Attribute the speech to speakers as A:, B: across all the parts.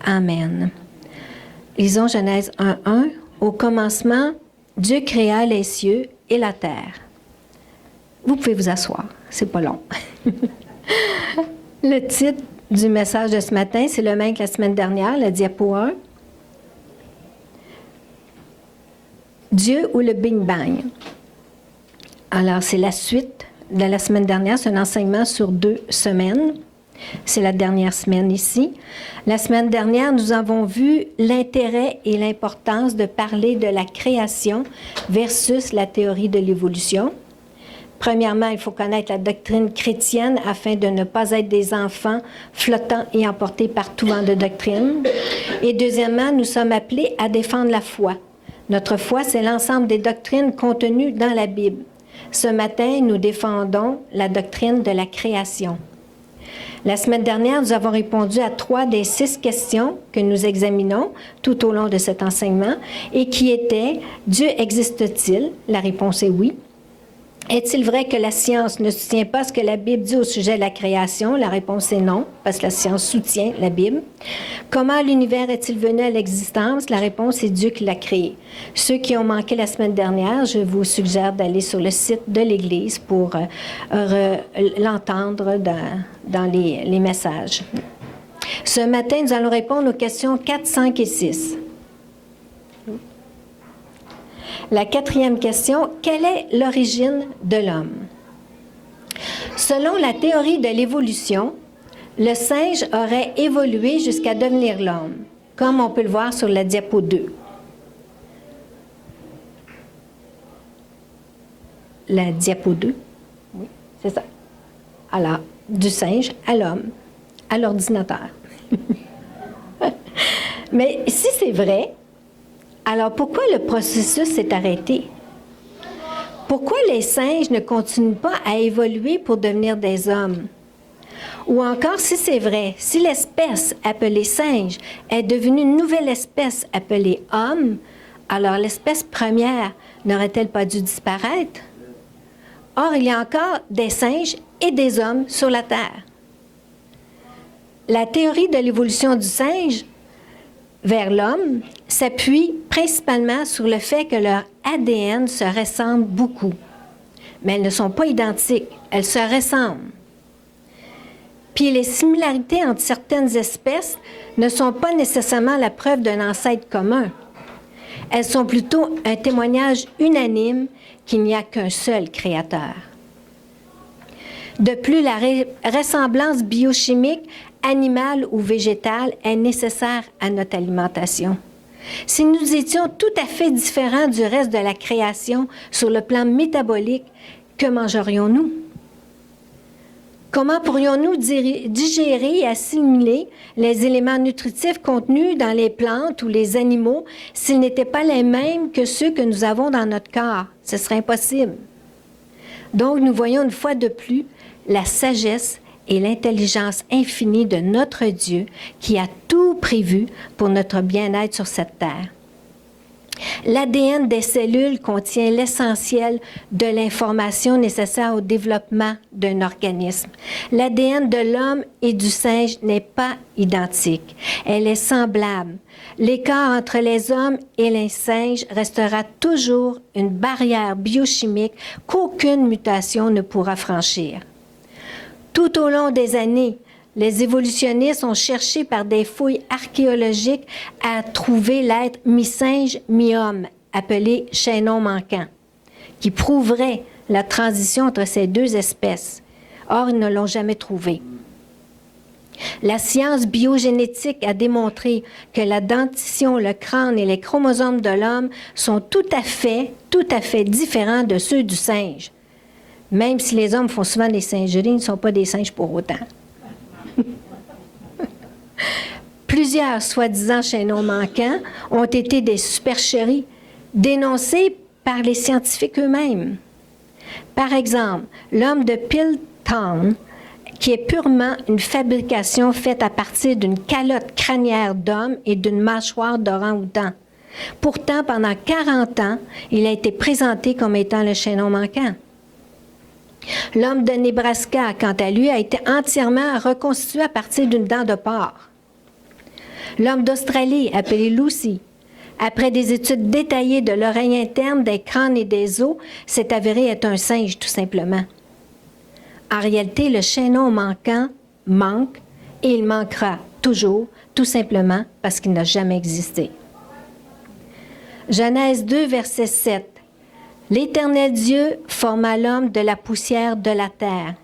A: Amen. Lisons Genèse 1:1. Au commencement, Dieu créa les cieux et la terre. Vous pouvez vous asseoir, c'est pas long. Le titre du message de ce matin, c'est le même que la semaine dernière, la diapo 1. Dieu ou le Big Bang. Alors, c'est la suite de la semaine dernière, c'est un enseignement sur 2 semaines. C'est la dernière semaine ici. La semaine dernière, nous avons vu l'intérêt et l'importance de parler de la création versus la théorie de l'évolution. Premièrement, il faut connaître la doctrine chrétienne afin de ne pas être des enfants flottants et emportés par tout vent de doctrine. Et deuxièmement, nous sommes appelés à défendre la foi. Notre foi, c'est l'ensemble des doctrines contenues dans la Bible. Ce matin, nous défendons la doctrine de la création. La semaine dernière, nous avons répondu à 3 des 6 questions que nous examinons tout au long de cet enseignement et qui étaient « Dieu existe-t-il? » La réponse est oui. Est-il vrai que la science ne soutient pas ce que la Bible dit au sujet de la création? La réponse est non, parce que la science soutient la Bible. Comment l'univers est-il venu à l'existence? La réponse est Dieu qui l'a créé. Ceux qui ont manqué la semaine dernière, je vous suggère d'aller sur le site de l'Église pour l'entendre dans les messages. Ce matin, nous allons répondre aux questions 4, 5 et 6. La 4e question, quelle est l'origine de l'homme? Selon la théorie de l'évolution, le singe aurait évolué jusqu'à devenir l'homme, comme on peut le voir sur la diapo 2. La diapo 2, oui, c'est ça. Alors, du singe à l'homme, à l'ordinateur. Mais si c'est vrai, alors, pourquoi le processus s'est arrêté? Pourquoi les singes ne continuent pas à évoluer pour devenir des hommes? Ou encore, si c'est vrai, si l'espèce appelée singe est devenue une nouvelle espèce appelée homme, alors l'espèce première n'aurait-elle pas dû disparaître? Or, il y a encore des singes et des hommes sur la Terre. La théorie de l'évolution du singe vers l'homme s'appuie principalement sur le fait que leur ADN se ressemble beaucoup. Mais elles ne sont pas identiques, elles se ressemblent. Puis les similarités entre certaines espèces ne sont pas nécessairement la preuve d'un ancêtre commun. Elles sont plutôt un témoignage unanime qu'il n'y a qu'un seul créateur. De plus, la ressemblance biochimique, animale ou végétale, est nécessaire à notre alimentation. Si nous étions tout à fait différents du reste de la création sur le plan métabolique, que mangerions-nous? Comment pourrions-nous digérer et assimiler les éléments nutritifs contenus dans les plantes ou les animaux s'ils n'étaient pas les mêmes que ceux que nous avons dans notre corps? Ce serait impossible. Donc, nous voyons une fois de plus la sagesse et l'intelligence infinie de notre Dieu qui a tout prévu pour notre bien-être sur cette terre. L'ADN des cellules contient l'essentiel de l'information nécessaire au développement d'un organisme. L'ADN de l'homme et du singe n'est pas identique. Elle est semblable. L'écart entre les hommes et les singes restera toujours une barrière biochimique qu'aucune mutation ne pourra franchir. Tout au long des années, les évolutionnistes ont cherché par des fouilles archéologiques à trouver l'être mi-singe, mi-homme, appelé chaînon manquant, qui prouverait la transition entre ces 2 espèces. Or, ils ne l'ont jamais trouvé. La science biogénétique a démontré que la dentition, le crâne et les chromosomes de l'homme sont tout à fait différents de ceux du singe. Même si les hommes font souvent des singeries, ils ne sont pas des singes pour autant. Plusieurs soi-disant chaînons manquants ont été des supercheries dénoncées par les scientifiques eux-mêmes. Par exemple, l'homme de Piltdown, qui est purement une fabrication faite à partir d'une calotte crânière d'homme et d'une mâchoire d'orang-outan. Pourtant, pendant 40 ans, il a été présenté comme étant le chaînon manquant. L'homme de Nebraska, quant à lui, a été entièrement reconstitué à partir d'une dent de porc. L'homme d'Australie, appelé Lucy, après des études détaillées de l'oreille interne, des crânes et des os, s'est avéré être un singe, tout simplement. En réalité, le chaînon manquant manque et il manquera toujours, tout simplement parce qu'il n'a jamais existé. Genèse 2, verset 7. L'Éternel Dieu forma l'homme de la poussière de la terre.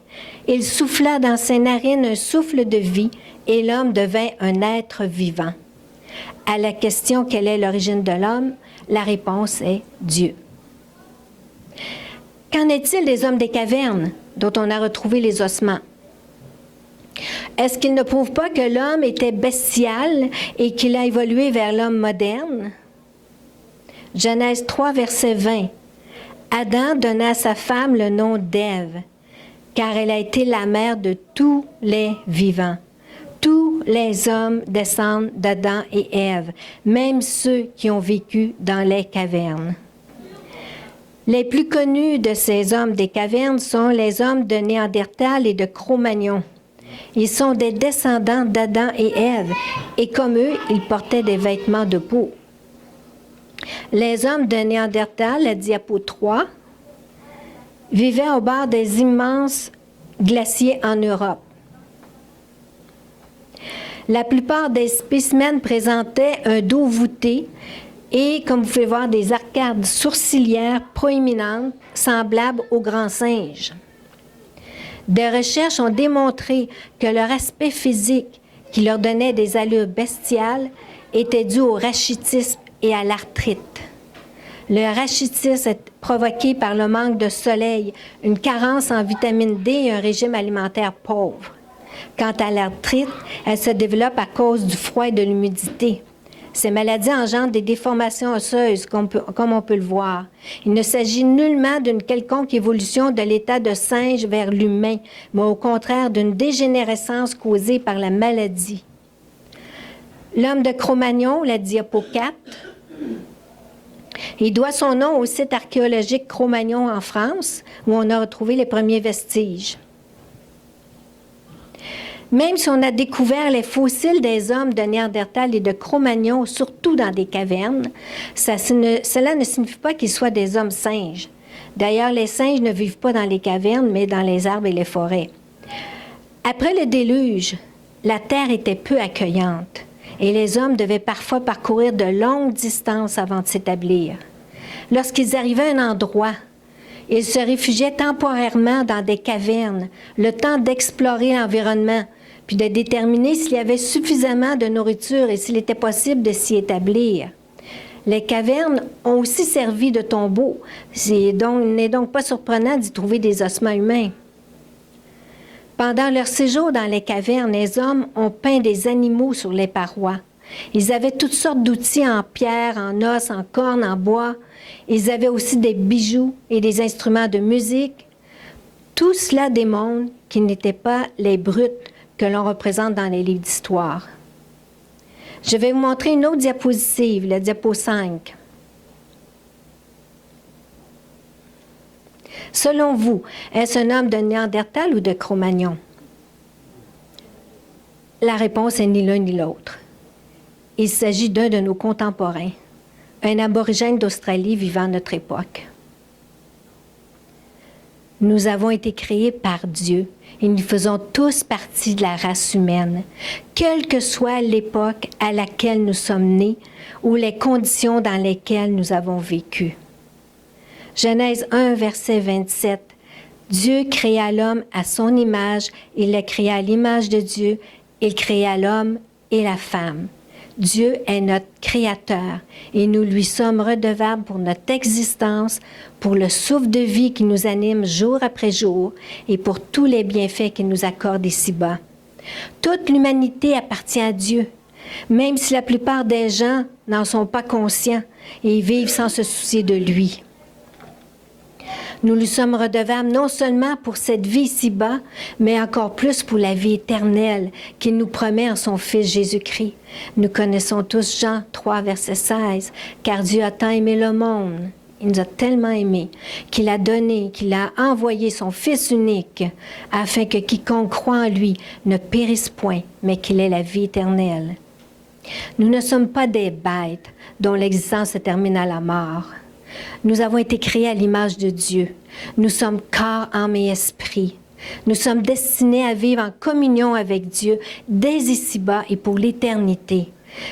A: Il souffla dans ses narines un souffle de vie et l'homme devint un être vivant. À la question « Quelle est l'origine de l'homme ?» la réponse est Dieu. Qu'en est-il des hommes des cavernes dont on a retrouvé les ossements? Est-ce qu'ils ne prouvent pas que l'homme était bestial et qu'il a évolué vers l'homme moderne? Genèse 3, verset 20. Adam donna à sa femme le nom d'Ève, car elle a été la mère de tous les vivants. Tous les hommes descendent d'Adam et Ève, même ceux qui ont vécu dans les cavernes. Les plus connus de ces hommes des cavernes sont les hommes de Néandertal et de Cro-Magnon. Ils sont des descendants d'Adam et Ève, et comme eux, ils portaient des vêtements de peau. Les hommes de Néandertal, la diapo 3, vivaient au bord des immenses glaciers en Europe. La plupart des spécimens présentaient un dos voûté et, comme vous pouvez voir, des arcades sourcilières proéminentes semblables aux grands singes. Des recherches ont démontré que leur aspect physique, qui leur donnait des allures bestiales, était dû au rachitisme et à l'arthrite. Le rachitisme est provoqué par le manque de soleil, une carence en vitamine D et un régime alimentaire pauvre. Quant à l'arthrite, elle se développe à cause du froid et de l'humidité. Ces maladies engendrent des déformations osseuses, comme on peut le voir. Il ne s'agit nullement d'une quelconque évolution de l'état de singe vers l'humain, mais au contraire d'une dégénérescence causée par la maladie. L'homme de Cro-Magnon, la diapo 4, il doit son nom au site archéologique Cro-Magnon en France, où on a retrouvé les premiers vestiges. Même si on a découvert les fossiles des hommes de Néandertal et de Cro-Magnon, surtout dans des cavernes, cela ne signifie pas qu'ils soient des hommes singes. D'ailleurs, les singes ne vivent pas dans les cavernes, mais dans les arbres et les forêts. Après le déluge, la terre était peu accueillante et les hommes devaient parfois parcourir de longues distances avant de s'établir. Lorsqu'ils arrivaient à un endroit, ils se réfugiaient temporairement dans des cavernes, le temps d'explorer l'environnement, puis de déterminer s'il y avait suffisamment de nourriture et s'il était possible de s'y établir. Les cavernes ont aussi servi de tombeaux. Il n'est donc pas surprenant d'y trouver des ossements humains. Pendant leur séjour dans les cavernes, les hommes ont peint des animaux sur les parois. Ils avaient toutes sortes d'outils en pierre, en os, en corne, en bois. Ils avaient aussi des bijoux et des instruments de musique. Tout cela démontre qu'ils n'étaient pas les brutes que l'on représente dans les livres d'histoire. Je vais vous montrer une autre diapositive, la diapo 5. Selon vous, est-ce un homme de Néandertal ou de Cro-Magnon? La réponse est ni l'un ni l'autre. Il s'agit d'un de nos contemporains, un aborigène d'Australie vivant à notre époque. Nous avons été créés par Dieu et nous faisons tous partie de la race humaine, quelle que soit l'époque à laquelle nous sommes nés ou les conditions dans lesquelles nous avons vécu. Genèse 1, verset 27. Dieu créa l'homme à son image, il le créa à l'image de Dieu, il créa l'homme et la femme. Dieu est notre Créateur et nous lui sommes redevables pour notre existence, pour le souffle de vie qui nous anime jour après jour et pour tous les bienfaits qu'il nous accorde ici-bas. Toute l'humanité appartient à Dieu, même si la plupart des gens n'en sont pas conscients et vivent sans se soucier de lui. Nous lui sommes redevables non seulement pour cette vie ici-bas, mais encore plus pour la vie éternelle qu'il nous promet en son Fils Jésus-Christ. Nous connaissons tous Jean 3, verset 16, « Car Dieu a tant aimé le monde, il nous a tellement aimés, qu'il a donné, qu'il a envoyé son Fils unique, afin que quiconque croit en lui ne périsse point, mais qu'il ait la vie éternelle. » Nous ne sommes pas des bêtes dont l'existence se termine à la mort. Nous avons été créés à l'image de Dieu. Nous sommes corps, âme et esprit. Nous sommes destinés à vivre en communion avec Dieu dès ici-bas et pour l'éternité.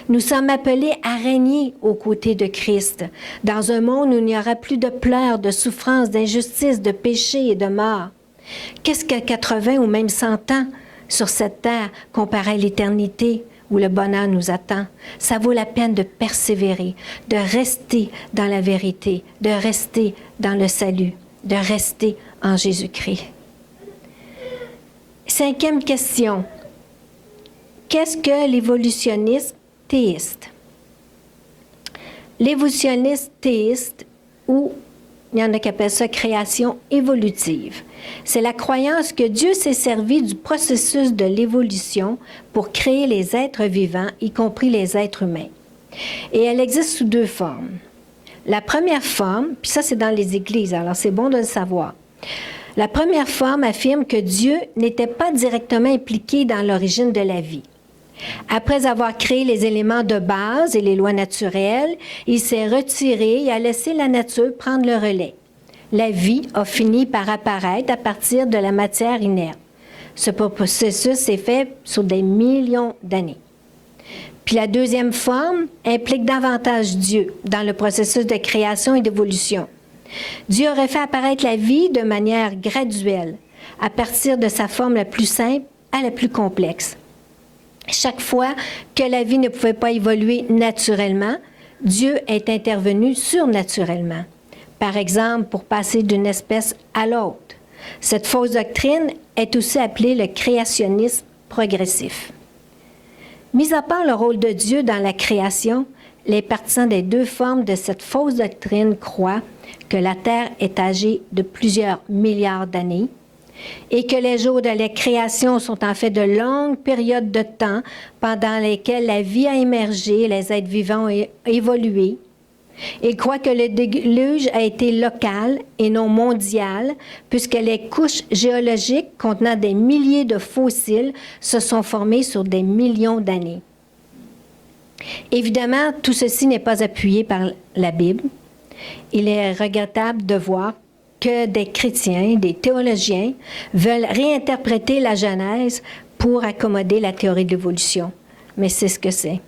A: Nous sommes appelés à régner aux côtés de Christ, dans un monde où il n'y aura plus de pleurs, de souffrances, d'injustice, de péché et de mort. Qu'est-ce que 80 ou même 100 ans sur cette terre comparé à l'éternité où le bonheur nous attend? Ça vaut la peine de persévérer, de rester dans la vérité, de rester dans le salut, de rester en Jésus-Christ. 5e question. Qu'est-ce que l'évolutionnisme théiste? L'évolutionniste théiste, ou il y en a qui appellent ça création évolutive, c'est la croyance que Dieu s'est servi du processus de l'évolution pour créer les êtres vivants, y compris les êtres humains. Et elle existe sous 2 formes. La première forme, puis ça c'est dans les églises, alors c'est bon de le savoir. La première forme affirme que Dieu n'était pas directement impliqué dans l'origine de la vie. Après avoir créé les éléments de base et les lois naturelles, il s'est retiré et a laissé la nature prendre le relais. La vie a fini par apparaître à partir de la matière inerte. Ce processus s'est fait sur des millions d'années. Puis la deuxième forme implique davantage Dieu dans le processus de création et d'évolution. Dieu aurait fait apparaître la vie de manière graduelle, à partir de sa forme la plus simple à la plus complexe. Chaque fois que la vie ne pouvait pas évoluer naturellement, Dieu est intervenu surnaturellement. Par exemple, pour passer d'une espèce à l'autre. Cette fausse doctrine est aussi appelée le créationnisme progressif. Mis à part le rôle de Dieu dans la création, les partisans des 2 formes de cette fausse doctrine croient que la Terre est âgée de plusieurs milliards d'années et que les jours de la création sont en fait de longues périodes de temps pendant lesquelles la vie a émergé, les êtres vivants ont évolué. Ils croient que le déluge a été local et non mondial, puisque les couches géologiques contenant des milliers de fossiles se sont formées sur des millions d'années. Évidemment, tout ceci n'est pas appuyé par la Bible. Il est regrettable de voir que des chrétiens, des théologiens, veulent réinterpréter la Genèse pour accommoder la théorie de l'évolution. Mais c'est ce que c'est.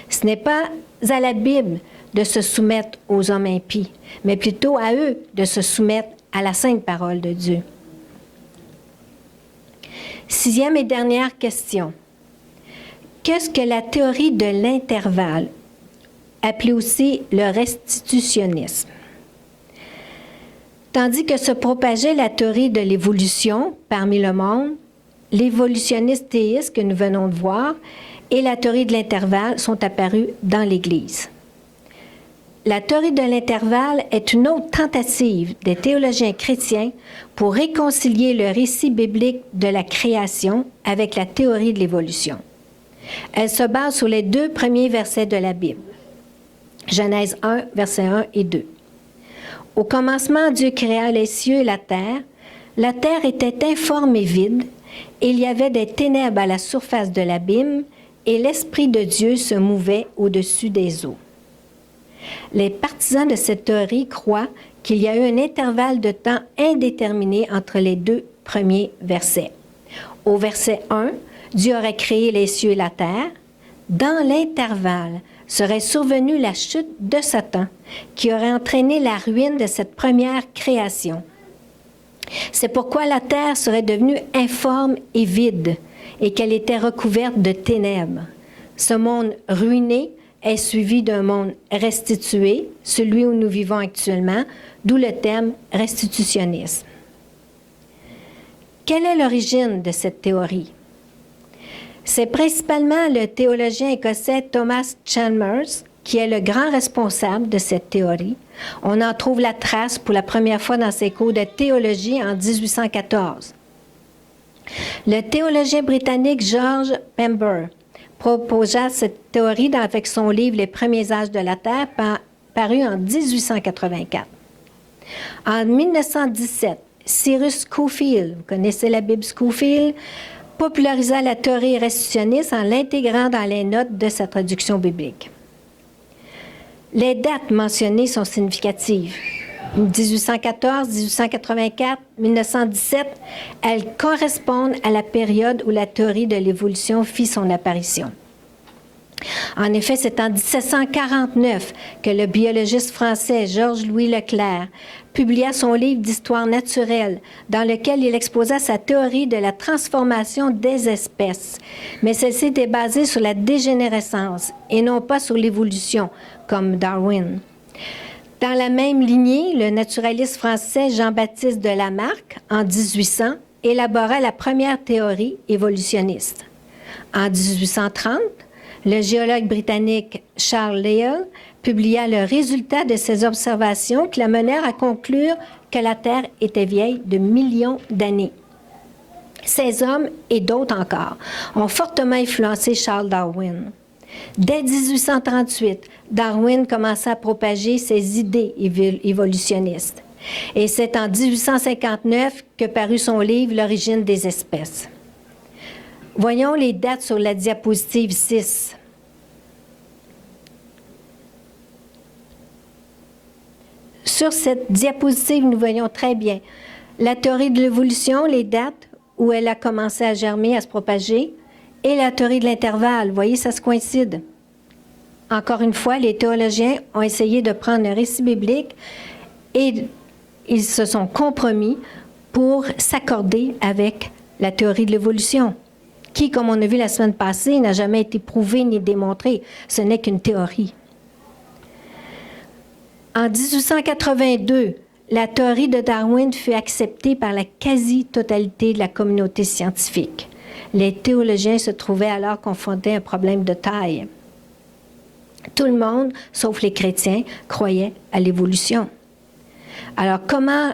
A: Ce n'est pas à la Bible de se soumettre aux hommes impies, mais plutôt à eux de se soumettre à la sainte parole de Dieu. 6e et dernière question. Qu'est-ce que la théorie de l'intervalle, appelée aussi le restitutionnisme? Tandis que se propageait la théorie de l'évolution parmi le monde, l'évolutionniste théiste que nous venons de voir et la théorie de l'intervalle sont apparus dans l'Église. La théorie de l'intervalle est une autre tentative des théologiens chrétiens pour réconcilier le récit biblique de la création avec la théorie de l'évolution. Elle se base sur les 2 premiers versets de la Bible. Genèse 1, versets 1 et 2. Au commencement, Dieu créa les cieux et la terre. La terre était informe et vide, et il y avait des ténèbres à la surface de l'abîme, et l'Esprit de Dieu se mouvait au-dessus des eaux. Les partisans de cette théorie croient qu'il y a eu un intervalle de temps indéterminé entre les 2 premiers versets. Au verset 1, Dieu aurait créé les cieux et la terre. Dans l'intervalle serait survenue la chute de Satan, qui aurait entraîné la ruine de cette première création. C'est pourquoi la terre serait devenue informe et vide, et qu'elle était recouverte de ténèbres. Ce monde ruiné est suivi d'un monde restitué, celui où nous vivons actuellement, d'où le terme restitutionnisme. Quelle est l'origine de cette théorie? C'est principalement le théologien écossais Thomas Chalmers qui est le grand responsable de cette théorie. On en trouve la trace pour la première fois dans ses cours de théologie en 1814. Le théologien britannique George Pember proposa cette théorie avec son livre « Les premiers âges de la Terre » paru en 1884. En 1917, Cyrus Scofield, vous connaissez la Bible Scofield, popularisa la théorie restitutionniste en l'intégrant dans les notes de sa traduction biblique. Les dates mentionnées sont significatives. 1814, 1884, 1917, elles correspondent à la période où la théorie de l'évolution fit son apparition. En effet, c'est en 1749 que le biologiste français Georges-Louis Leclerc publia son livre d'histoire naturelle, dans lequel il exposa sa théorie de la transformation des espèces. Mais celle-ci était basée sur la dégénérescence et non pas sur l'évolution, comme Darwin. Dans la même lignée, le naturaliste français Jean-Baptiste de Lamarck, en 1800, élabora la première théorie évolutionniste. En 1830, le géologue britannique Charles Lyell publia le résultat de ses observations qui l'amenèrent à conclure que la Terre était vieille de millions d'années. Ces hommes, et d'autres encore, ont fortement influencé Charles Darwin. Dès 1838, Darwin commença à propager ses idées évolutionnistes. Et c'est en 1859 que parut son livre « L'origine des espèces ». Voyons les dates sur la diapositive 6. Sur cette diapositive, nous voyons très bien la théorie de l'évolution, les dates où elle a commencé à germer, à se propager, et la théorie de l'intervalle. Vous voyez, ça se coïncide. Encore une fois, les théologiens ont essayé de prendre un récit biblique et ils se sont compromis pour s'accorder avec la théorie de l'évolution, qui, comme on a vu la semaine passée, n'a jamais été prouvée ni démontrée. Ce n'est qu'une théorie. En 1882, la théorie de Darwin fut acceptée par la quasi-totalité de la communauté scientifique. Les théologiens se trouvaient alors confrontés à un problème de taille. Tout le monde, sauf les chrétiens, croyait à l'évolution. Alors, comment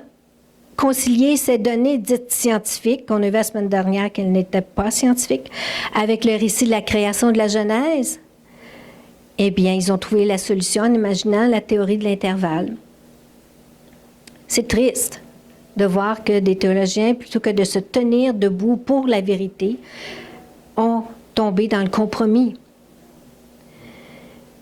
A: concilier ces données dites scientifiques, qu'on a vu la semaine dernière qu'elles n'étaient pas scientifiques, avec le récit de la création de la Genèse? Eh bien, ils ont trouvé la solution en imaginant la théorie de l'intervalle. C'est triste de voir que des théologiens, plutôt que de se tenir debout pour la vérité, ont tombé dans le compromis.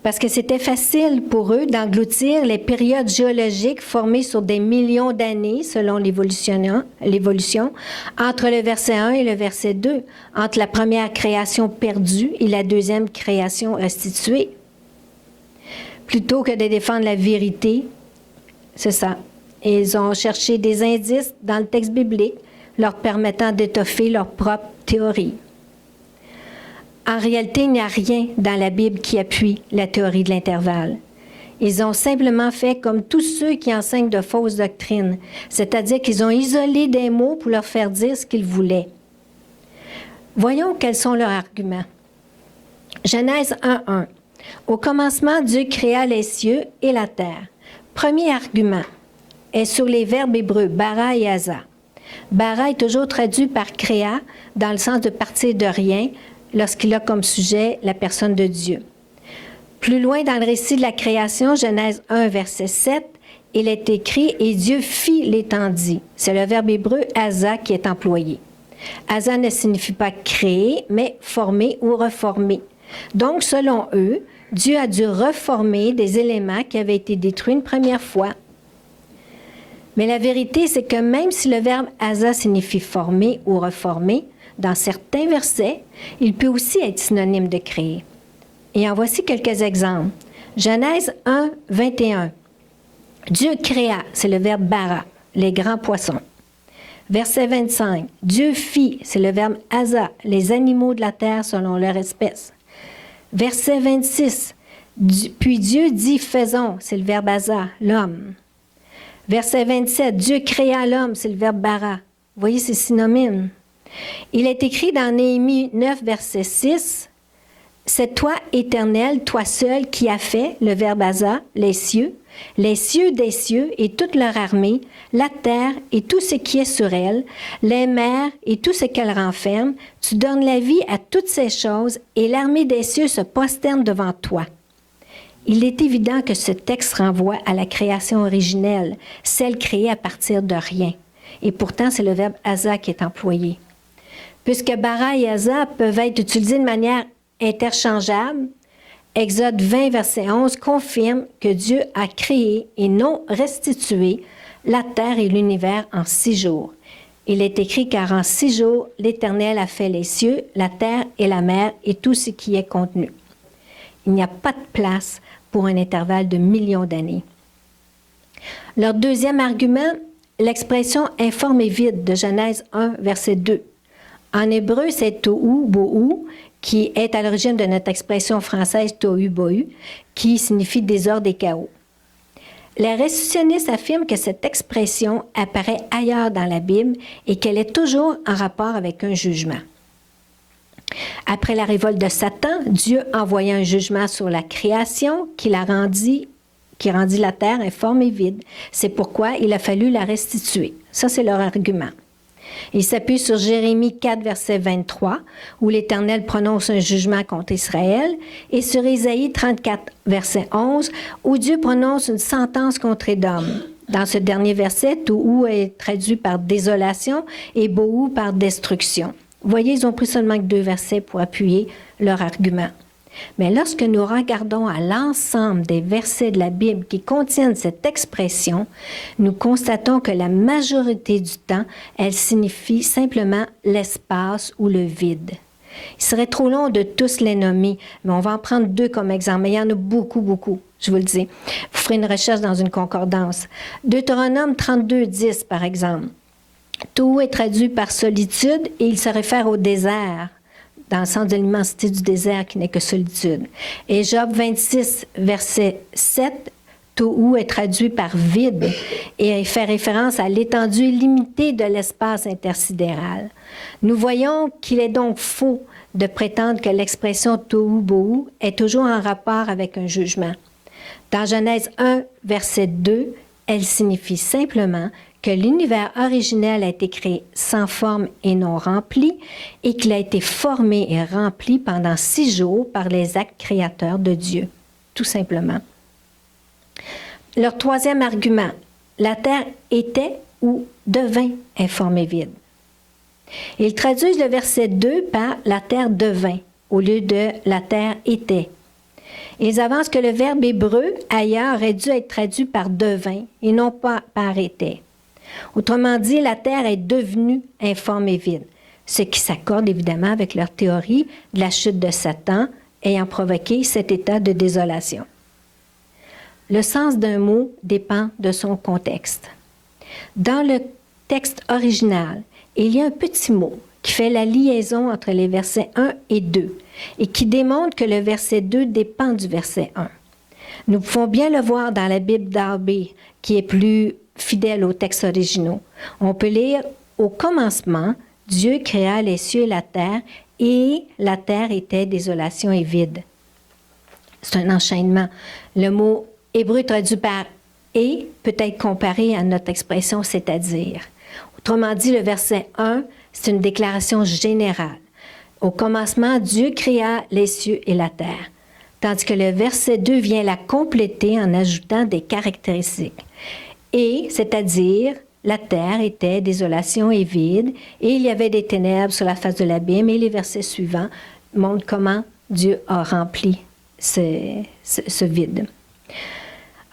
A: Parce que c'était facile pour eux d'engloutir les périodes géologiques formées sur des millions d'années, selon l'évolution, entre le verset 1 et le verset 2, entre la première création perdue et la deuxième création restituée. Plutôt que de défendre la vérité, c'est ça. Ils ont cherché des indices dans le texte biblique, leur permettant d'étoffer leur propre théorie. En réalité, il n'y a rien dans la Bible qui appuie la théorie de l'intervalle. Ils ont simplement fait comme tous ceux qui enseignent de fausses doctrines, c'est-à-dire qu'ils ont isolé des mots pour leur faire dire ce qu'ils voulaient. Voyons quels sont leurs arguments. Genèse 1:1. Au commencement, Dieu créa les cieux et la terre. Premier argument est sur les verbes hébreux bara et asa. Bara est toujours traduit par créa dans le sens de partir de rien lorsqu'il a comme sujet la personne de Dieu. Plus loin dans le récit de la création, Genèse 1, verset 7, il est écrit « Et Dieu fit l'étendue ». C'est le verbe hébreu « asa » qui est employé. « Asa » ne signifie pas « créer », mais « former » ou « reformer ». Donc, selon eux, Dieu a dû reformer des éléments qui avaient été détruits une première fois. Mais la vérité, c'est que même si le verbe « asa » signifie « former » ou « reformer », dans certains versets, il peut aussi être synonyme de créer. Et en voici quelques exemples. Genèse 1, 21. Dieu créa, c'est le verbe bara, les grands poissons. Verset 25. Dieu fit, c'est le verbe asa, les animaux de la terre selon leur espèce. Verset 26. Puis Dieu dit faisons, c'est le verbe asa, l'homme. Verset 27. Dieu créa l'homme, c'est le verbe bara. Vous voyez, c'est synonyme. Il est écrit dans Néhémie 9, verset 6, « C'est toi, Éternel, toi seul, qui as fait, le verbe asa, les cieux des cieux et toute leur armée, la terre et tout ce qui est sur elle, les mers et tout ce qu'elle renferme. Tu donnes la vie à toutes ces choses et l'armée des cieux se prosterne devant toi. » Il est évident que ce texte renvoie à la création originelle, celle créée à partir de rien. Et pourtant, c'est le verbe asa qui est employé. Puisque bara et asa peuvent être utilisés de manière interchangeable, Exode 20, verset 11 confirme que Dieu a créé et non restitué la terre et l'univers en 6 jours. Il est écrit car en 6 jours, l'Éternel a fait les cieux, la terre et la mer et tout ce qui est contenu. Il n'y a pas de place pour un intervalle de millions d'années. Leur deuxième argument, l'expression informe et vide de Genèse 1, verset 2. En hébreu, c'est tohu, bohu, qui est à l'origine de notre expression française tohu, bohu, qui signifie désordre et chaos. Les restitutionnistes affirment que cette expression apparaît ailleurs dans la Bible et qu'elle est toujours en rapport avec un jugement. Après la révolte de Satan, Dieu envoya un jugement sur la création qui rendit la terre informe et vide. C'est pourquoi il a fallu la restituer. Ça, c'est leur argument. Il s'appuie sur Jérémie 4, verset 23, où l'Éternel prononce un jugement contre Israël, et sur Isaïe 34, verset 11, où Dieu prononce une sentence contre Édom. Dans ce dernier verset, Tohu est traduit par désolation et Bohu par destruction. Vous voyez, ils ont pris seulement que 2 versets pour appuyer leur argument. Mais lorsque nous regardons à l'ensemble des versets de la Bible qui contiennent cette expression, nous constatons que la majorité du temps, elle signifie simplement l'espace ou le vide. Il serait trop long de tous les nommer, mais on va en prendre 2 comme exemple. Mais il y en a beaucoup, beaucoup, je vous le dis. Vous ferez une recherche dans une concordance. Deutéronome 32, 10, par exemple. Tout est traduit par solitude et il se réfère au désert, dans le sens de l'immensité du désert qui n'est que solitude. Et Job 26, verset 7, Tohu est traduit par vide et il fait référence à l'étendue illimitée de l'espace intersidéral. Nous voyons qu'il est donc faux de prétendre que l'expression Tohu Bohu est toujours en rapport avec un jugement. Dans Genèse 1, verset 2, elle signifie simplement que l'univers originel a été créé sans forme et non rempli et qu'il a été formé et rempli pendant 6 jours par les actes créateurs de Dieu, tout simplement. Leur troisième argument, la terre était ou devint informe et vide. Ils traduisent le verset 2 par « la terre devint » au lieu de « la terre était ». Ils avancent que le verbe hébreu « ailleurs » aurait dû être traduit par « devint » et non pas par « était ». Autrement dit, la terre est devenue informe et vide, ce qui s'accorde évidemment avec leur théorie de la chute de Satan ayant provoqué cet état de désolation. Le sens d'un mot dépend de son contexte. Dans le texte original, il y a un petit mot qui fait la liaison entre les versets 1 et 2 et qui démontre que le verset 2 dépend du verset 1. Nous pouvons bien le voir dans la Bible Darby, qui est plus fidèle aux textes originaux. On peut lire « Au commencement, Dieu créa les cieux et la terre était désolation et vide. » C'est un enchaînement. Le mot hébreu traduit par « et » peut être comparé à notre expression « c'est-à-dire ». Autrement dit, le verset 1, c'est une déclaration générale. Au commencement, Dieu créa les cieux et la terre. Tandis que le verset 2 vient la compléter en ajoutant des caractéristiques. Et, c'est-à-dire, la terre était désolation et vide, et il y avait des ténèbres sur la face de l'abîme, et les versets suivants montrent comment Dieu a rempli ce vide.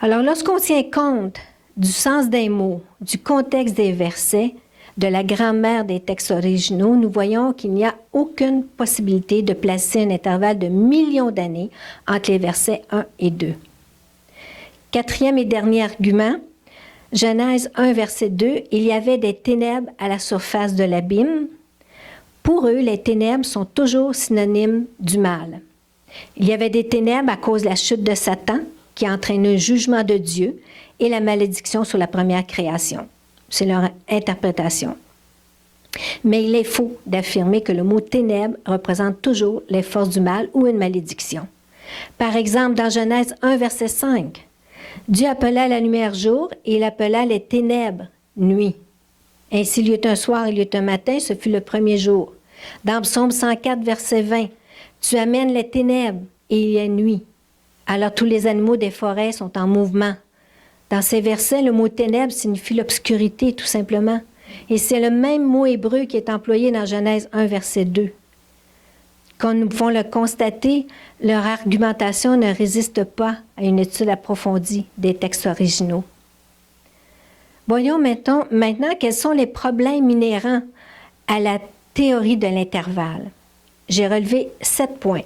A: Alors, lorsqu'on tient compte du sens des mots, du contexte des versets, de la grammaire des textes originaux, nous voyons qu'il n'y a aucune possibilité de placer un intervalle de millions d'années entre les versets 1 et 2. Quatrième et dernier argument, Genèse 1, verset 2, « Il y avait des ténèbres à la surface de l'abîme. » Pour eux, les ténèbres sont toujours synonymes du mal. Il y avait des ténèbres à cause de la chute de Satan, qui entraîne un jugement de Dieu et la malédiction sur la première création. C'est leur interprétation. Mais il est faux d'affirmer que le mot « ténèbres » représente toujours les forces du mal ou une malédiction. Par exemple, dans Genèse 1, verset 5, Dieu appela la lumière jour et il appela les ténèbres nuit. Ainsi, il y eut un soir, il y eut un matin, ce fut le premier jour. Dans Psaume 104, verset 20, tu amènes les ténèbres et il y a nuit. Alors tous les animaux des forêts sont en mouvement. Dans ces versets, le mot ténèbres signifie l'obscurité, tout simplement. Et c'est le même mot hébreu qui est employé dans Genèse 1, verset 2. Comme nous pouvons le constater, leur argumentation ne résiste pas à une étude approfondie des textes originaux. Voyons maintenant quels sont les problèmes inhérents à la théorie de l'intervalle. J'ai relevé 7 points.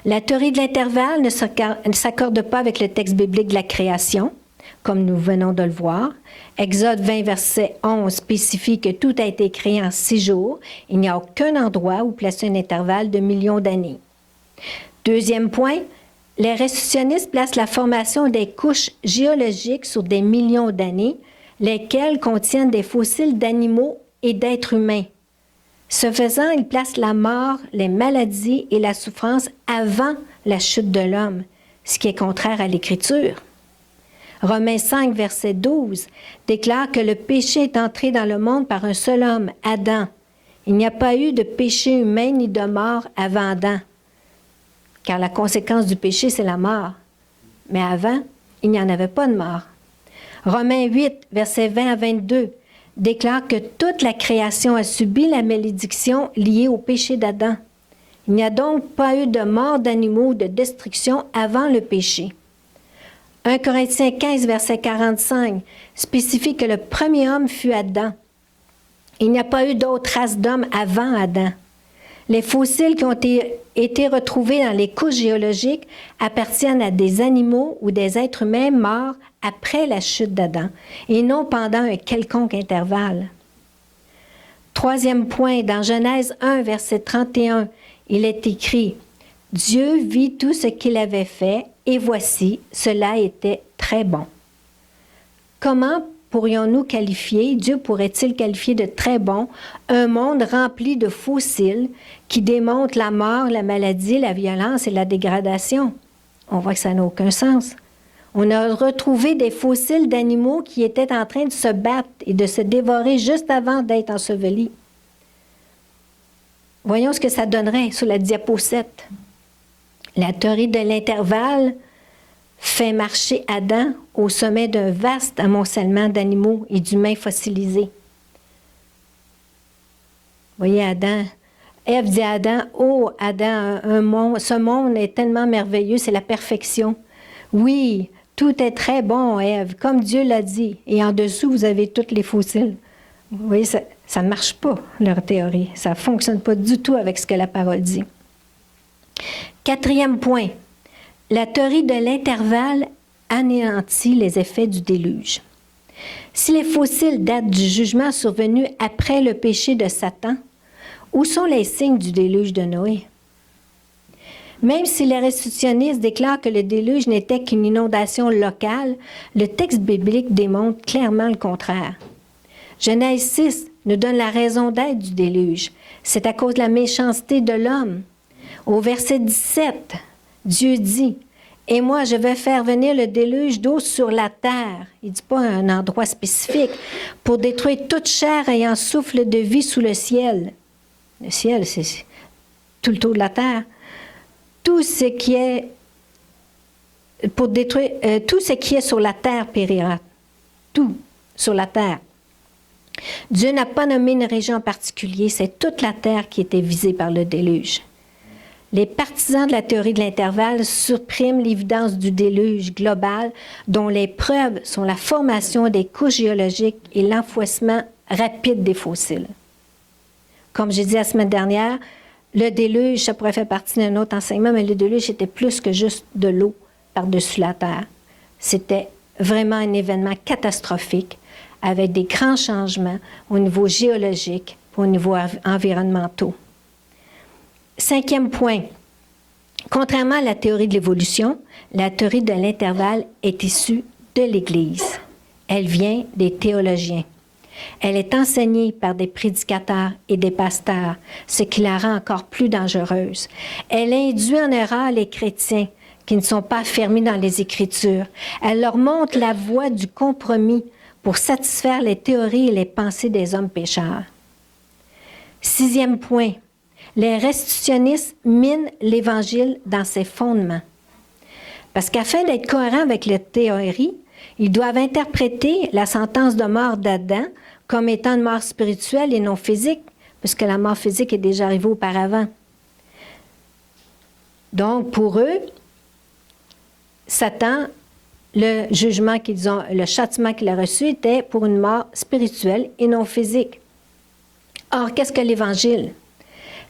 A: La théorie de l'intervalle ne s'accorde pas avec le texte biblique de la création, comme nous venons de le voir. Exode 20, verset 11 spécifie que tout a été créé en 6 jours. Il n'y a aucun endroit où placer un intervalle de millions d'années. Deuxième point, les restitutionnistes placent la formation des couches géologiques sur des millions d'années, lesquelles contiennent des fossiles d'animaux et d'êtres humains. Ce faisant, ils placent la mort, les maladies et la souffrance avant la chute de l'homme, ce qui est contraire à l'Écriture. Romains 5, verset 12, déclare que le péché est entré dans le monde par un seul homme, Adam. Il n'y a pas eu de péché humain ni de mort avant Adam, car la conséquence du péché, c'est la mort. Mais avant, il n'y en avait pas de mort. Romains 8, verset 20 à 22, déclare que toute la création a subi la malédiction liée au péché d'Adam. Il n'y a donc pas eu de mort d'animaux ou de destruction avant le péché. 1 Corinthiens 15, verset 45, spécifie que le premier homme fut Adam. Il n'y a pas eu d'autres races d'hommes avant Adam. Les fossiles qui ont été retrouvés dans les couches géologiques appartiennent à des animaux ou des êtres humains morts après la chute d'Adam et non pendant un quelconque intervalle. Troisième point, dans Genèse 1, verset 31, il est écrit « Dieu vit tout ce qu'il avait fait et voici, cela était très bon. » Comment pourrions-nous qualifier, Dieu pourrait-il qualifier de très bon, un monde rempli de fossiles qui démontrent la mort, la maladie, la violence et la dégradation? On voit que ça n'a aucun sens. On a retrouvé des fossiles d'animaux qui étaient en train de se battre et de se dévorer juste avant d'être ensevelis. Voyons ce que ça donnerait sur la diapo 7. La théorie de l'intervalle fait marcher Adam au sommet d'un vaste amoncellement d'animaux et d'humains fossilisés. Voyez Adam. Ève dit à Adam, « Oh, Adam, ce monde est tellement merveilleux, c'est la perfection. Oui, tout est très bon, Ève, comme Dieu l'a dit. Et en dessous, vous avez tous les fossiles. » Vous voyez, ça ne marche pas, leur théorie. Ça ne fonctionne pas du tout avec ce que la parole dit. Quatrième point. La théorie de l'intervalle anéantit les effets du déluge. Si les fossiles datent du jugement survenu après le péché de Satan, où sont les signes du déluge de Noé? Même si les restitutionnistes déclarent que le déluge n'était qu'une inondation locale, le texte biblique démontre clairement le contraire. Genèse 6 nous donne la raison d'être du déluge. C'est à cause de la méchanceté de l'homme. Au verset 17, Dieu dit, « Et moi, je vais faire venir le déluge d'eau sur la terre. » Il ne dit pas un endroit spécifique. « Pour détruire toute chair ayant souffle de vie sous le ciel. » Le ciel, c'est tout le tour de la terre. Tout ce qui est pour détruire, tout ce qui est sur la terre périra. Tout sur la terre. Dieu n'a pas nommé une région en particulier, c'est toute la terre qui était visée par le déluge. Les partisans de la théorie de l'intervalle suppriment l'évidence du déluge global dont les preuves sont la formation des couches géologiques et l'enfouissement rapide des fossiles. Comme j'ai dit la semaine dernière, le déluge, ça pourrait faire partie d'un autre enseignement, mais le déluge était plus que juste de l'eau par-dessus la terre. C'était vraiment un événement catastrophique avec des grands changements au niveau géologique, au niveau environnemental. Cinquième point. Contrairement à la théorie de l'évolution, la théorie de l'intervalle est issue de l'Église. Elle vient des théologiens. Elle est enseignée par des prédicateurs et des pasteurs, ce qui la rend encore plus dangereuse. Elle induit en erreur les chrétiens qui ne sont pas fermés dans les Écritures. Elle leur montre la voie du compromis pour satisfaire les théories et les pensées des hommes pécheurs. Sixième point. Les restitutionnistes minent l'Évangile dans ses fondements. Parce qu'afin d'être cohérent avec la théorie, Ils doivent interpréter la sentence de mort d'Adam comme étant une mort spirituelle et non physique, puisque la mort physique est déjà arrivée auparavant. Donc, pour eux, Satan, le jugement qu'ils ont, le châtiment qu'il a reçu était pour une mort spirituelle et non physique. Or, qu'est-ce que l'Évangile?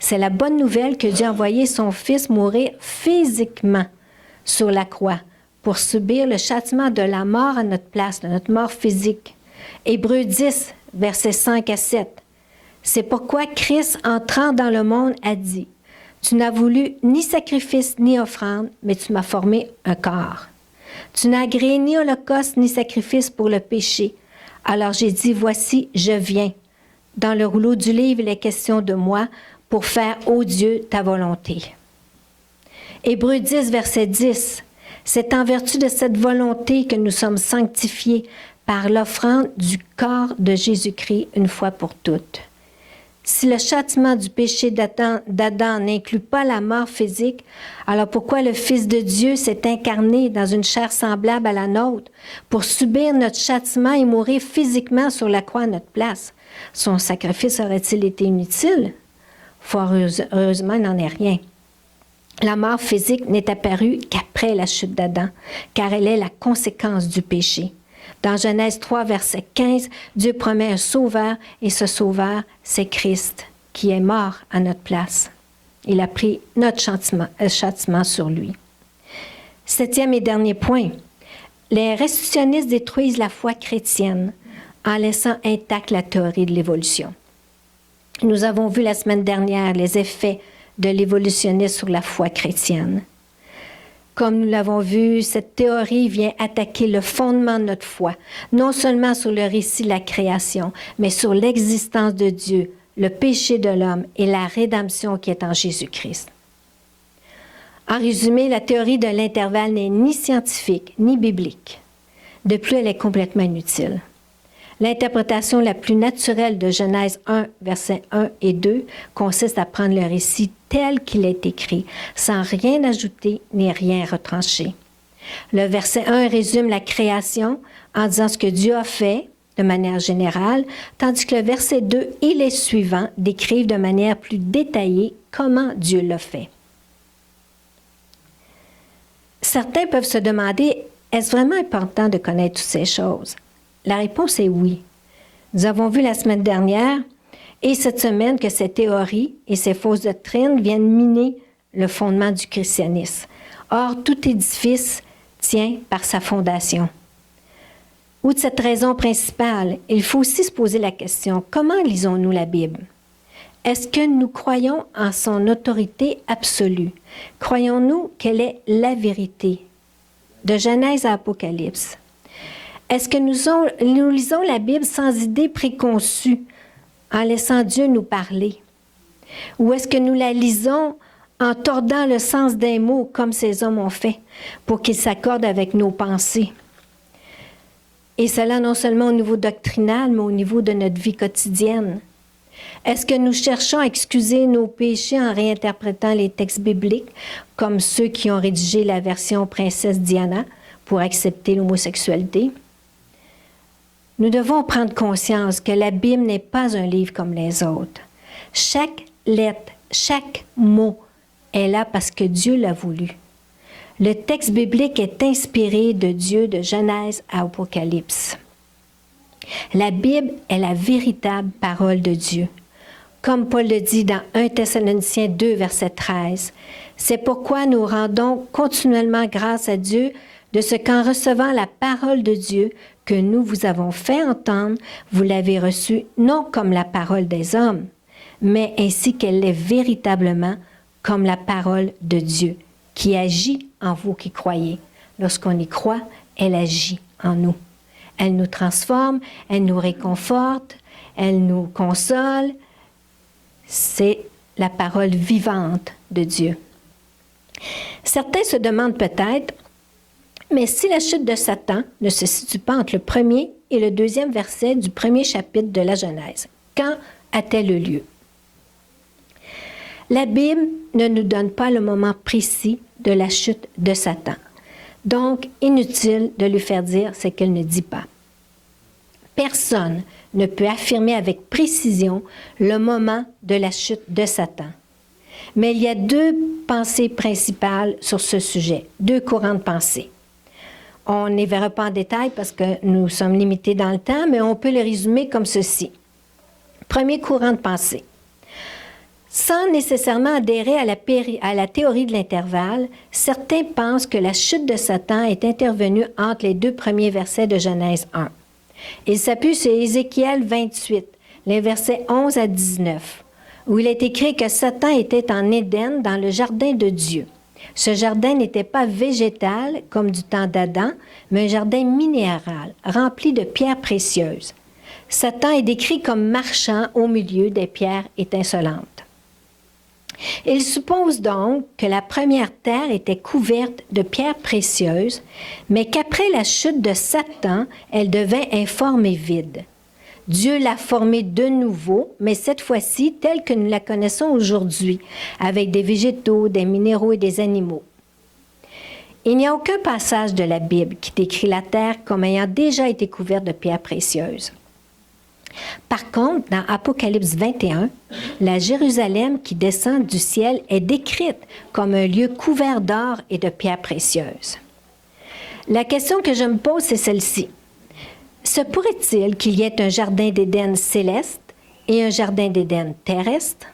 A: C'est la bonne nouvelle que Dieu a envoyé son Fils mourir physiquement sur la croix pour subir le châtiment de la mort à notre place, de notre mort physique. Hébreux 10, versets 5 à 7. C'est pourquoi Christ, entrant dans le monde, a dit, « Tu n'as voulu ni sacrifice ni offrande, mais tu m'as formé un corps. Tu n'as agréé ni holocauste ni sacrifice pour le péché. Alors j'ai dit, voici, je viens. Dans le rouleau du livre, il est question de moi pour faire, ô Dieu, ta volonté. » Hébreux 10, verset 10. C'est en vertu de cette volonté que nous sommes sanctifiés par l'offrande du corps de Jésus-Christ une fois pour toutes. Si le châtiment du péché d'Adam n'inclut pas la mort physique, alors pourquoi le Fils de Dieu s'est incarné dans une chair semblable à la nôtre pour subir notre châtiment et mourir physiquement sur la croix à notre place? Son sacrifice aurait-il été inutile? Fort heureusement, il n'en est rien. La mort physique n'est apparue qu'après la chute d'Adam, car elle est la conséquence du péché. Dans Genèse 3, verset 15, Dieu promet un sauveur, et ce sauveur, c'est Christ, qui est mort à notre place. Il a pris notre châtiment sur lui. 7e et dernier point. Les restitutionnistes détruisent la foi chrétienne en laissant intacte la théorie de l'évolution. Nous avons vu la semaine dernière les effets de l'évolutionnisme sur la foi chrétienne. Comme nous l'avons vu, cette théorie vient attaquer le fondement de notre foi, non seulement sur le récit de la création, mais sur l'existence de Dieu, le péché de l'homme et la rédemption qui est en Jésus-Christ. En résumé, la théorie de l'intervalle n'est ni scientifique ni biblique. De plus, elle est complètement inutile. L'interprétation la plus naturelle de Genèse 1, versets 1 et 2, consiste à prendre le récit tel qu'il est écrit, sans rien ajouter ni rien retrancher. Le verset 1 résume la création en disant ce que Dieu a fait de manière générale, tandis que le verset 2 et les suivants décrivent de manière plus détaillée comment Dieu l'a fait. Certains peuvent se demander, est-ce vraiment important de connaître toutes ces choses? La réponse est oui. Nous avons vu la semaine dernière et cette semaine que ces théories et ces fausses doctrines viennent miner le fondement du christianisme. Or, tout édifice tient par sa fondation. Outre de cette raison principale, il faut aussi se poser la question, comment lisons-nous la Bible? Est-ce que nous croyons en son autorité absolue? Croyons-nous qu'elle est la vérité? De Genèse à Apocalypse. Est-ce que nous lisons la Bible sans idée préconçue, en laissant Dieu nous parler? Ou est-ce que nous la lisons en tordant le sens des mots, comme ces hommes ont fait, pour qu'ils s'accordent avec nos pensées? Et cela non seulement au niveau doctrinal, mais au niveau de notre vie quotidienne. Est-ce que nous cherchons à excuser nos péchés en réinterprétant les textes bibliques, comme ceux qui ont rédigé la version Princesse Diana pour accepter l'homosexualité? Nous devons prendre conscience que la Bible n'est pas un livre comme les autres. Chaque lettre, chaque mot est là parce que Dieu l'a voulu. Le texte biblique est inspiré de Dieu de Genèse à Apocalypse. La Bible est la véritable parole de Dieu. Comme Paul le dit dans 1 Thessaloniciens 2, verset 13, « C'est pourquoi nous rendons continuellement grâce à Dieu de ce qu'en recevant la parole de Dieu que nous vous avons fait entendre, vous l'avez reçue non comme la parole des hommes, mais ainsi qu'elle est véritablement comme la parole de Dieu, qui agit en vous qui croyez. Lorsqu'on y croit, elle agit en nous. Elle nous transforme, elle nous réconforte, elle nous console. C'est la parole vivante de Dieu. Certains se demandent peut-être, mais si la chute de Satan ne se situe pas entre le premier et le deuxième verset du premier chapitre de la Genèse, quand a-t-elle eu lieu? La Bible ne nous donne pas le moment précis de la chute de Satan. Donc, inutile de lui faire dire ce qu'elle ne dit pas. Personne ne peut affirmer avec précision le moment de la chute de Satan. Mais il y a deux pensées principales sur ce sujet, deux courants de pensée. On ne les verra pas en détail parce que nous sommes limités dans le temps, mais on peut les résumer comme ceci. Premier courant de pensée. Sans nécessairement adhérer à la théorie de l'intervalle, certains pensent que la chute de Satan est intervenue entre les deux premiers versets de Genèse 1. Il s'appuie sur Ézéchiel 28, les versets 11 à 19, où il est écrit que Satan était en Éden dans le jardin de Dieu. Ce jardin n'était pas végétal comme du temps d'Adam, mais un jardin minéral, rempli de pierres précieuses. Satan est décrit comme marchant au milieu des pierres étincelantes. Il suppose donc que la première terre était couverte de pierres précieuses, mais qu'après la chute de Satan, elle devint informe et vide. Dieu l'a formée de nouveau, mais cette fois-ci telle que nous la connaissons aujourd'hui, avec des végétaux, des minéraux et des animaux. Il n'y a aucun passage de la Bible qui décrit la terre comme ayant déjà été couverte de pierres précieuses. Par contre, dans Apocalypse 21, la Jérusalem qui descend du ciel est décrite comme un lieu couvert d'or et de pierres précieuses. La question que je me pose, c'est celle-ci. Se pourrait-il qu'il y ait un jardin d'Éden céleste et un jardin d'Éden terrestre?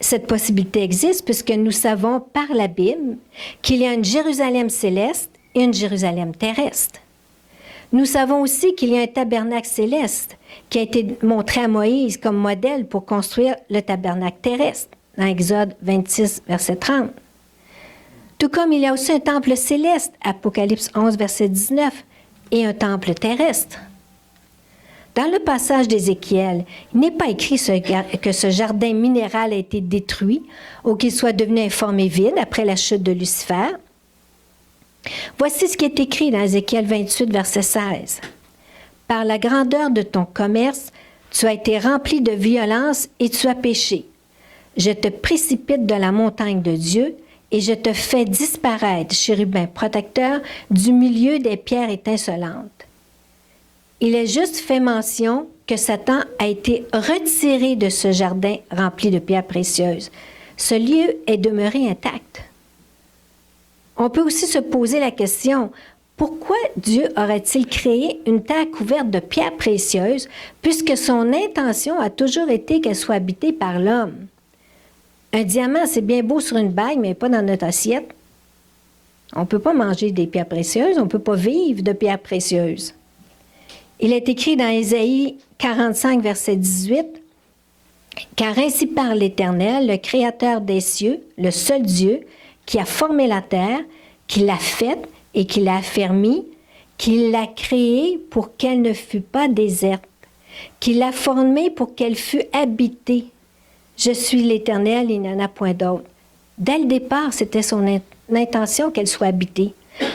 A: Cette possibilité existe puisque nous savons par la Bible qu'il y a une Jérusalem céleste et une Jérusalem terrestre. Nous savons aussi qu'il y a un tabernacle céleste qui a été montré à Moïse comme modèle pour construire le tabernacle terrestre, dans Exode 26, verset 30. Tout comme il y a aussi un temple céleste, Apocalypse 11, verset 19, et un temple terrestre. Dans le passage d'Ézéchiel, il n'est pas écrit que ce jardin minéral a été détruit ou qu'il soit devenu informe et vide après la chute de Lucifer. Voici ce qui est écrit dans Ézéchiel 28, verset 16. « Par la grandeur de ton commerce, tu as été rempli de violence et tu as péché. Je te précipite de la montagne de Dieu et je te fais disparaître, chérubin protecteur, du milieu des pierres étincelantes. » Il est juste fait mention que Satan a été retiré de ce jardin rempli de pierres précieuses. Ce lieu est demeuré intact. On peut aussi se poser la question, pourquoi Dieu aurait-il créé une terre couverte de pierres précieuses puisque son intention a toujours été qu'elle soit habitée par l'homme? Un diamant, c'est bien beau sur une bague, mais pas dans notre assiette. On ne peut pas manger des pierres précieuses, on ne peut pas vivre de pierres précieuses. Il est écrit dans Ésaïe 45, verset 18, « Car ainsi parle l'Éternel, le Créateur des cieux, le seul Dieu, qui a formé la terre, qui l'a faite et qui l'a affermie, qui l'a créée pour qu'elle ne fût pas déserte, qui l'a formée pour qu'elle fût habitée. Je suis l'Éternel, il n'y en a point d'autre. » Dès le départ, c'était son intention qu'elle soit habitée.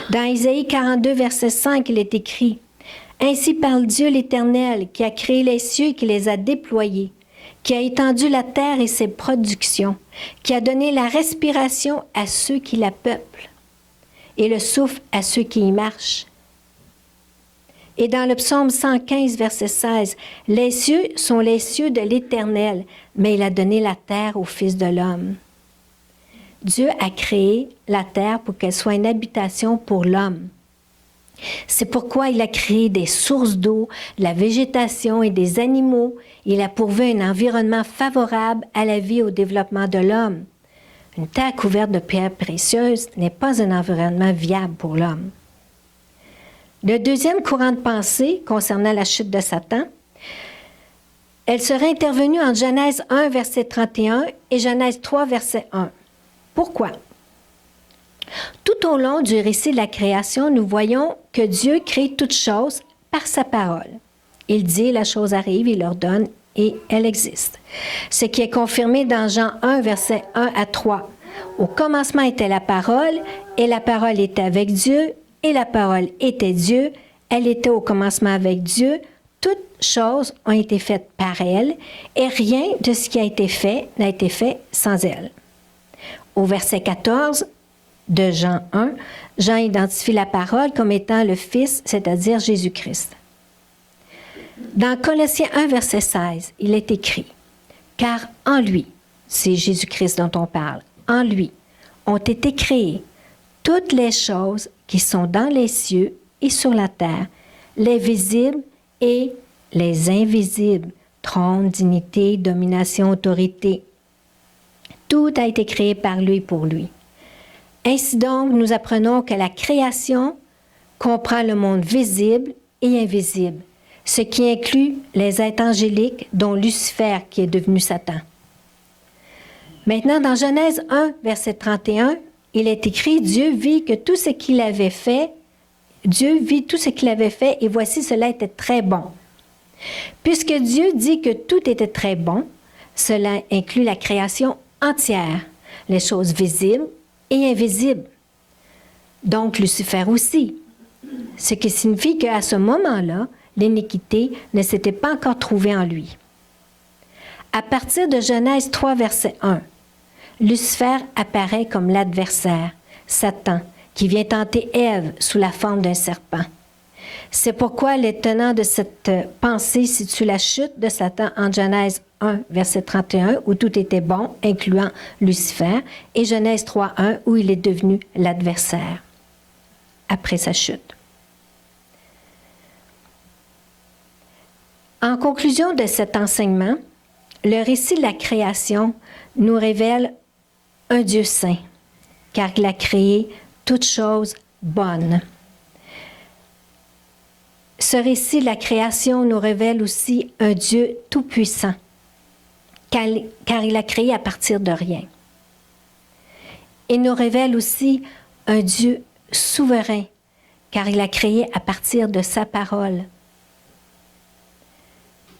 A: Dans Ésaïe 42, verset 5, il est écrit, « Ainsi parle Dieu l'Éternel, qui a créé les cieux et qui les a déployés, qui a étendu la terre et ses productions, qui a donné la respiration à ceux qui la peuplent et le souffle à ceux qui y marchent. » Et dans le psaume 115, verset 16, « Les cieux sont les cieux de l'Éternel, mais il a donné la terre au Fils de l'homme. » Dieu a créé la terre pour qu'elle soit une habitation pour l'homme. C'est pourquoi il a créé des sources d'eau, de la végétation et des animaux. Il a pourvu un environnement favorable à la vie et au développement de l'homme. Une terre couverte de pierres précieuses n'est pas un environnement viable pour l'homme. Le deuxième courant de pensée concernant la chute de Satan, elle serait intervenue en Genèse 1, verset 31 et Genèse 3, verset 1. Pourquoi? Tout au long du récit de la création, nous voyons que Dieu crée toutes choses par sa parole. Il dit, la chose arrive, il ordonne et elle existe. Ce qui est confirmé dans Jean 1, versets 1 à 3. Au commencement était la parole, et la parole était avec Dieu, et la parole était Dieu. Elle était au commencement avec Dieu. Toutes choses ont été faites par elle, et rien de ce qui a été fait n'a été fait sans elle. Au verset 14, de Jean 1, Jean identifie la parole comme étant le Fils, c'est-à-dire Jésus-Christ. Dans Colossiens 1, verset 16, il est écrit « Car en lui, c'est Jésus-Christ dont on parle, en lui ont été créées toutes les choses qui sont dans les cieux et sur la terre, les visibles et les invisibles, trône, dignité, domination, autorité. Tout a été créé par lui et pour lui. Ainsi donc, nous apprenons que la création comprend le monde visible et invisible, ce qui inclut les êtres angéliques, dont Lucifer, qui est devenu Satan. Maintenant, dans Genèse 1, verset 31, il est écrit « Dieu vit tout ce qu'il avait fait et voici cela était très bon. » Puisque Dieu dit que tout était très bon, cela inclut la création entière, les choses visibles et invisibles. Donc Lucifer aussi. Ce qui signifie qu'à ce moment-là, l'iniquité ne s'était pas encore trouvée en lui. À partir de Genèse 3, verset 1, Lucifer apparaît comme l'adversaire, Satan, qui vient tenter Ève sous la forme d'un serpent. C'est pourquoi les tenants de cette pensée situent la chute de Satan en Genèse 1, verset 31, où tout était bon, incluant Lucifer, et Genèse 3, 1, où il est devenu l'adversaire, après sa chute. En conclusion de cet enseignement, le récit de la création nous révèle un Dieu saint, car il a créé toutes choses bonnes. Ce récit de la création nous révèle aussi un Dieu tout-puissant, car il a créé à partir de rien. Il nous révèle aussi un Dieu souverain, car il a créé à partir de sa parole.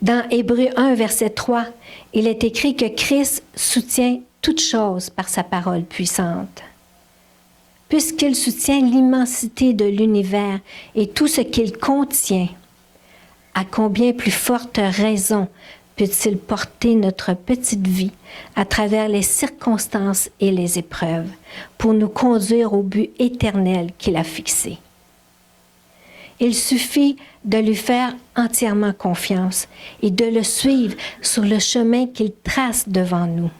A: Dans Hébreux 1, verset 3, il est écrit que Christ soutient toutes choses par sa parole puissante. Puisqu'il soutient l'immensité de l'univers et tout ce qu'il contient, à combien plus forte raison peut-il porter notre petite vie à travers les circonstances et les épreuves pour nous conduire au but éternel qu'il a fixé? Il suffit de lui faire entièrement confiance et de le suivre sur le chemin qu'il trace devant nous.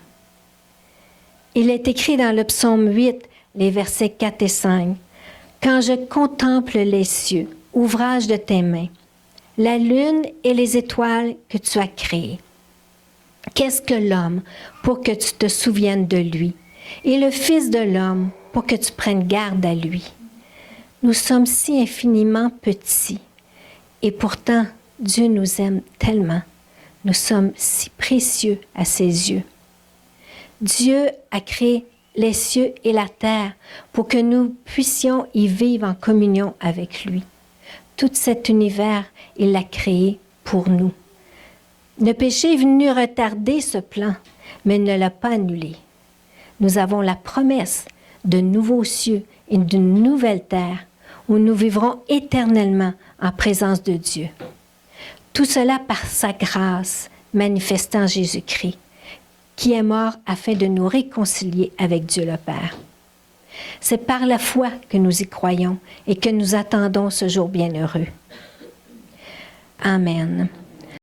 A: Il est écrit dans le psaume 8, les versets 4 et 5, « Quand je contemple les cieux, ouvrage de tes mains, la lune et les étoiles que tu as créées, qu'est-ce que l'homme pour que tu te souviennes de lui, et le Fils de l'homme pour que tu prennes garde à lui? Nous sommes si infiniment petits, et pourtant Dieu nous aime tellement. Nous sommes si précieux à ses yeux. Dieu a créé les cieux et la terre pour que nous puissions y vivre en communion avec lui. Tout cet univers, il l'a créé pour nous. Le péché est venu retarder ce plan, mais ne l'a pas annulé. Nous avons la promesse de nouveaux cieux et d'une nouvelle terre où nous vivrons éternellement en présence de Dieu. Tout cela par sa grâce manifestant Jésus-Christ, qui est mort afin de nous réconcilier avec Dieu le Père. C'est par la foi que nous y croyons et que nous attendons ce jour bienheureux. Amen.